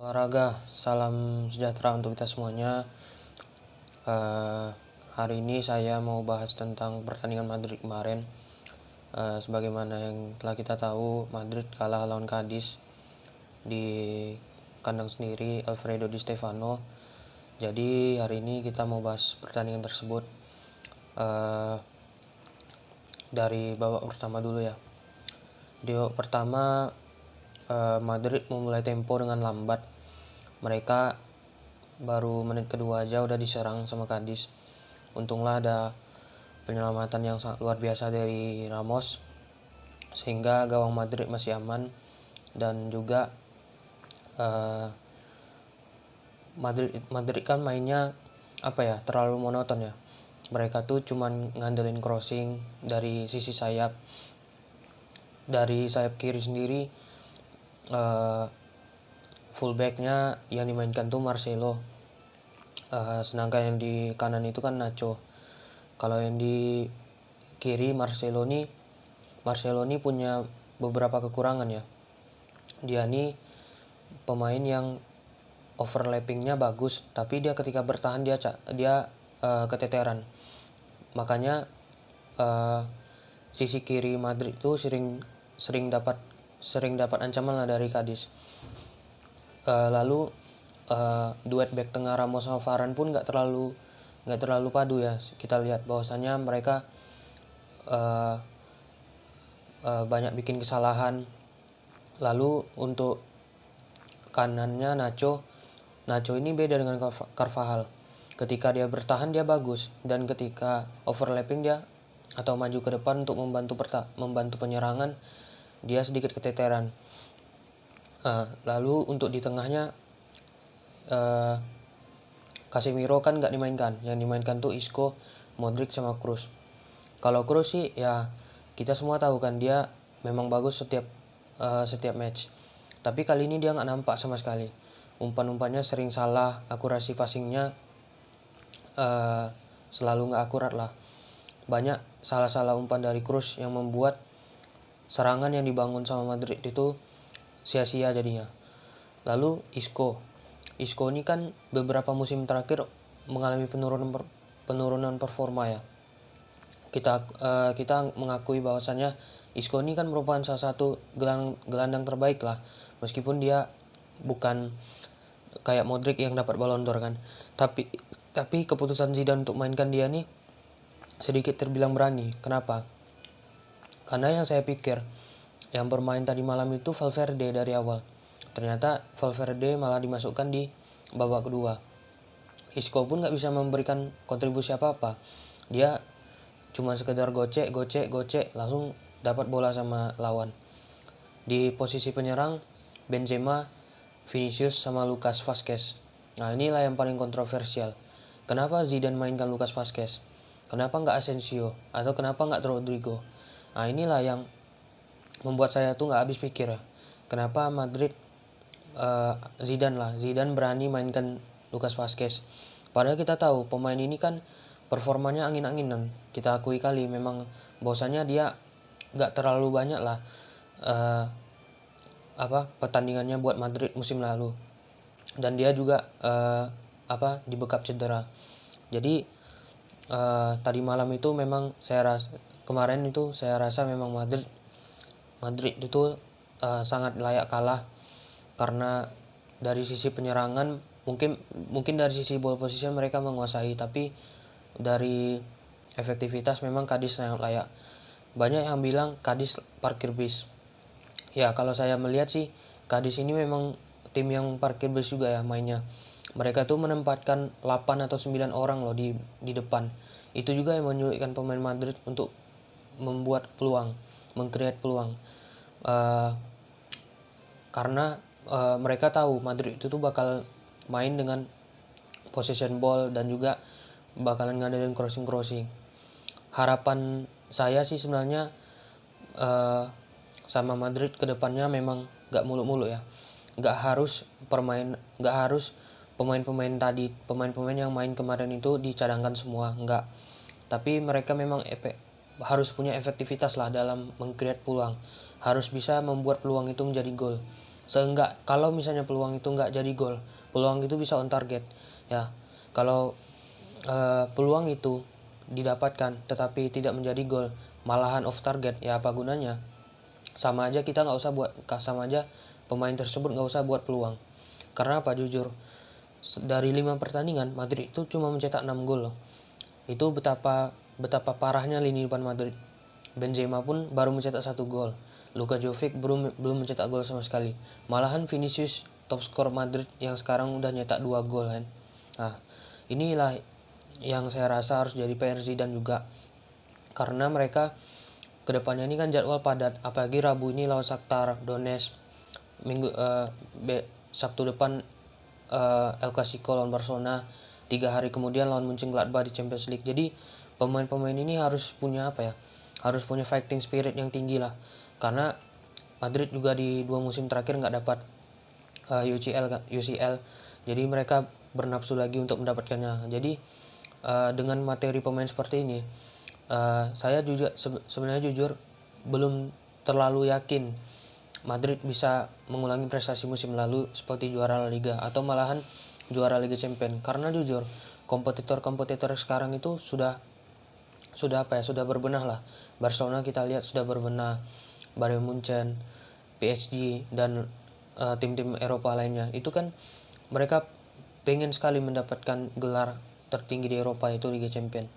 Olahraga, salam sejahtera untuk kita semuanya. Hari ini saya mau bahas tentang pertandingan Madrid kemarin. Sebagaimana yang telah kita tahu, Madrid kalah lawan Cadiz di kandang sendiri Alfredo Di Stefano. Jadi hari ini kita mau bahas pertandingan tersebut dari babak pertama dulu ya. Di babak pertama Madrid memulai tempo dengan lambat. Mereka baru menit kedua aja udah diserang sama Cadiz. Untunglah ada penyelamatan yang sangat luar biasa dari Ramos sehingga gawang Madrid masih aman. Dan juga Madrid kan mainnya terlalu monoton ya. Mereka tuh cuman ngandelin crossing dari sisi sayap. Dari sayap kiri sendiri fullbacknya yang dimainkan tuh Marcelo, sedangkan yang di kanan itu kan Nacho. Kalau yang di kiri Marcelo nih punya beberapa kekurangan ya. Dia nih pemain yang overlappingnya bagus, tapi dia ketika bertahan dia keteteran. Makanya sisi kiri Madrid tuh sering dapat ancaman lah dari Cadiz. Lalu duet back tengah Ramos sama Varane pun nggak terlalu padu ya. Kita lihat bahwasanya mereka banyak bikin kesalahan. Lalu untuk kanannya Nacho ini beda dengan Carvajal. Ketika dia bertahan dia bagus, dan ketika overlapping dia atau maju ke depan untuk membantu penyerangan dia sedikit keteteran. Lalu untuk di tengahnya Casemiro kan nggak dimainkan. Yang dimainkan tuh Isco, Modric sama Kroos. Kalau Kroos sih ya kita semua tahu kan dia memang bagus setiap match. Tapi kali ini dia nggak nampak sama sekali. Umpan-umpannya sering salah, akurasi passingnya selalu nggak akurat lah. Banyak salah-salah umpan dari Kroos yang membuat serangan yang dibangun sama Madrid itu sia-sia jadinya. Lalu Isco ini kan beberapa musim terakhir mengalami penurunan performa ya. Kita mengakui bahwasannya Isco ini kan merupakan salah satu gelandang terbaik lah, meskipun dia bukan kayak Modric yang dapat Ballon d'Or kan. Tapi keputusan Zidane untuk mainkan dia nih sedikit terbilang berani. Kenapa? Karena yang saya pikir yang bermain tadi malam itu Valverde dari awal. Ternyata Valverde malah dimasukkan di babak kedua. Isco pun nggak bisa memberikan kontribusi apa-apa. Dia cuma sekedar gocek langsung dapat bola sama lawan. Di posisi penyerang Benzema, Vinicius sama Lucas Vazquez. Nah inilah yang paling kontroversial. Kenapa Zidane mainkan Lucas Vazquez? Kenapa nggak Asensio? Atau kenapa nggak Rodrigo? Nah inilah yang membuat saya tuh nggak habis pikir ya. Kenapa Madrid Zidane berani mainkan Lucas Vazquez? Padahal kita tahu pemain ini kan performanya angin-anginan. Kita akui kali memang bahwasanya dia nggak terlalu banyak lah pertandingannya buat Madrid musim lalu. Dan dia juga dibekap cedera. Jadi tadi malam itu memang saya rasa memang Madrid itu sangat layak kalah, karena dari sisi penyerangan mungkin dari sisi ball position mereka menguasai, tapi dari efektivitas memang Cadiz sangat layak. Banyak yang bilang Cadiz parkir bis. Ya kalau saya melihat sih Cadiz ini memang tim yang parkir bis juga ya mainnya. Mereka tuh menempatkan 8 atau 9 orang loh di depan. Itu juga yang menyulitkan pemain Madrid untuk membuat peluang, meng-create peluang. Karena mereka tahu Madrid itu tuh bakal main dengan possession ball dan juga bakalan ngandelin crossing. Harapan saya sih sebenarnya sama Madrid kedepannya memang gak muluk-muluk ya. Gak harus pemain-pemain yang main kemarin itu dicadangkan semua, enggak. Tapi mereka memang harus punya efektivitas lah dalam meng-create peluang. Harus bisa membuat peluang itu menjadi gol. Seenggak kalau misalnya peluang itu nggak jadi gol, peluang itu bisa on target ya. Kalau peluang itu didapatkan tetapi tidak menjadi gol, malahan off target, ya apa gunanya? Sama aja kita nggak usah buat, sama aja pemain tersebut nggak usah buat peluang. Karena apa? Jujur, dari 5 pertandingan Madrid itu cuma mencetak 6 gol loh. Itu betapa parahnya lini depan Madrid. Benzema pun baru mencetak 1 gol. Luka Jovic belum mencetak gol sama sekali. Malahan Vinicius, top skor Madrid yang sekarang udah nyetak 2 gol kan. Nah, inilah yang saya rasa harus jadi PR Zidane juga. Karena mereka kedepannya ini kan jadwal padat, apalagi Rabu ini lawan Shakhtar Donetsk, Sabtu depan El Clasico lawan Barcelona, 3 hari kemudian lawan Mönchengladbach di Champions League. Jadi pemain-pemain ini harus punya apa ya, harus punya fighting spirit yang tinggi lah, karena Madrid juga di 2 musim terakhir nggak dapat UCL, jadi mereka bernafsu lagi untuk mendapatkannya. Jadi dengan materi pemain seperti ini, saya juga sebenarnya jujur belum terlalu yakin Madrid bisa mengulangi prestasi musim lalu seperti juara La Liga atau malahan juara Liga Champions. Karena jujur, kompetitor-kompetitor sekarang itu sudah berbenah lah. Barcelona kita lihat sudah berbenah, Bayern Munchen, PSG, dan tim-tim Eropa lainnya. Itu kan mereka pengen sekali mendapatkan gelar tertinggi di Eropa, yaitu Liga Champions.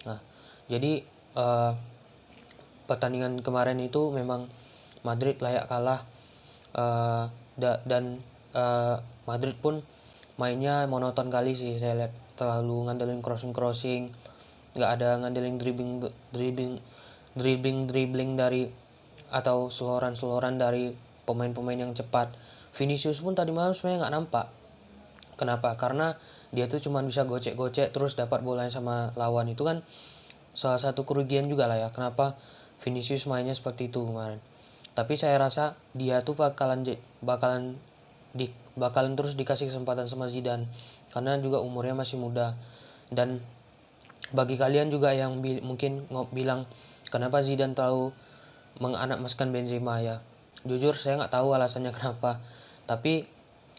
Nah, jadi pertandingan kemarin itu memang Madrid layak kalah, dan Madrid pun mainnya monoton kali sih saya lihat, terlalu ngandelin crossing, nggak ada ngandelin dribbling dari atau seloran dari pemain-pemain yang cepat. Vinicius pun tadi malam sebenarnya nggak nampak. Kenapa? Karena dia tuh cuma bisa gocek-gocek terus dapat bolanya sama lawan. Itu kan salah satu kerugian juga lah ya, kenapa Vinicius mainnya seperti itu kemarin. Tapi saya rasa dia tuh bakalan terus dikasih kesempatan sama Zidane, karena juga umurnya masih muda. Dan bagi kalian juga yang mungkin bilang kenapa Zidane terlalu menganak-emaskan Benzema, ya jujur saya nggak tahu alasannya kenapa. Tapi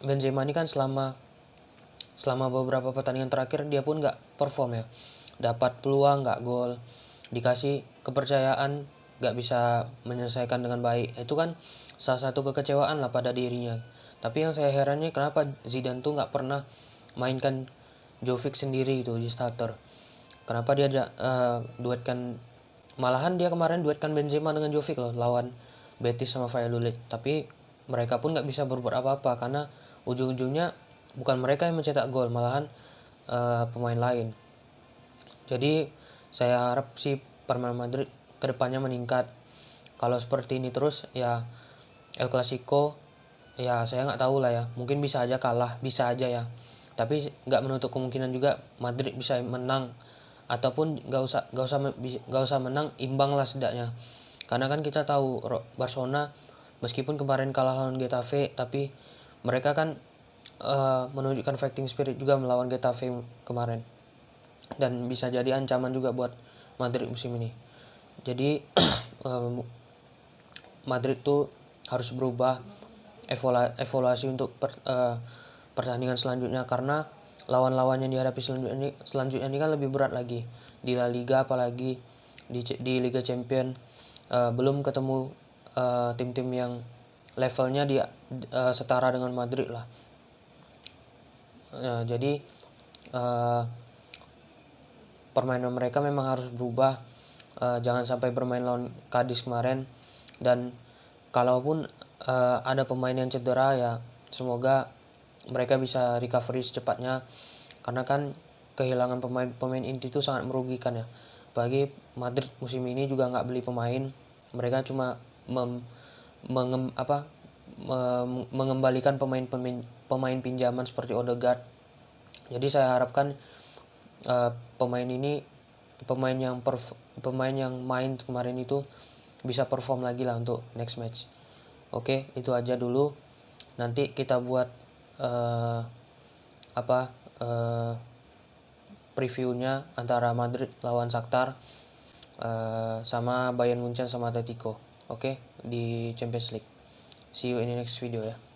Benzema ini kan selama beberapa pertandingan terakhir dia pun nggak perform ya, dapat peluang nggak gol, dikasih kepercayaan nggak bisa menyelesaikan dengan baik. Itu kan salah satu kekecewaan lah pada dirinya. Tapi yang saya herannya kenapa Zidane tuh nggak pernah mainkan Jovic sendiri itu di starter. Kenapa dia duetkan, malahan dia kemarin duetkan Benzema dengan Jovic loh lawan Betis sama Valladolid. Tapi mereka pun nggak bisa berbuat apa-apa karena ujung-ujungnya bukan mereka yang mencetak gol, malahan pemain lain. Jadi saya harap sih permainan Madrid kedepannya meningkat. Kalau seperti ini terus ya El Clasico ya saya nggak tahu lah ya, mungkin bisa aja kalah, bisa aja ya. Tapi nggak menutup kemungkinan juga Madrid bisa menang, ataupun nggak usah menang, imbang lah setidaknya. Karena kan kita tahu Barcelona meskipun kemarin kalah lawan Getafe, tapi mereka kan menunjukkan fighting spirit juga melawan Getafe kemarin, dan bisa jadi ancaman juga buat Madrid musim ini. Jadi Madrid tuh harus berubah, evaluasi untuk pertandingan selanjutnya, karena lawan-lawan yang dihadapi selanjutnya ini kan lebih berat lagi di La Liga, apalagi di Liga Champions. Belum ketemu tim-tim yang levelnya setara dengan Madrid lah. Jadi permainan mereka memang harus berubah. Jangan sampai bermain lawan Cadiz kemarin. Dan kalaupun ada pemain yang cedera, ya semoga mereka bisa recovery secepatnya, karena kan kehilangan pemain inti itu sangat merugikan ya. Apalagi Madrid musim ini juga nggak beli pemain, mereka cuma mengembalikan pemain pinjaman seperti Odegaard. Jadi saya harapkan pemain yang main kemarin itu bisa perform lagi lah untuk next match. Oke, itu aja dulu. Nanti kita buat previewnya antara Madrid lawan Shakhtar, sama Bayern Munchen sama Atletico. Oke, di Champions League. See you in the next video ya.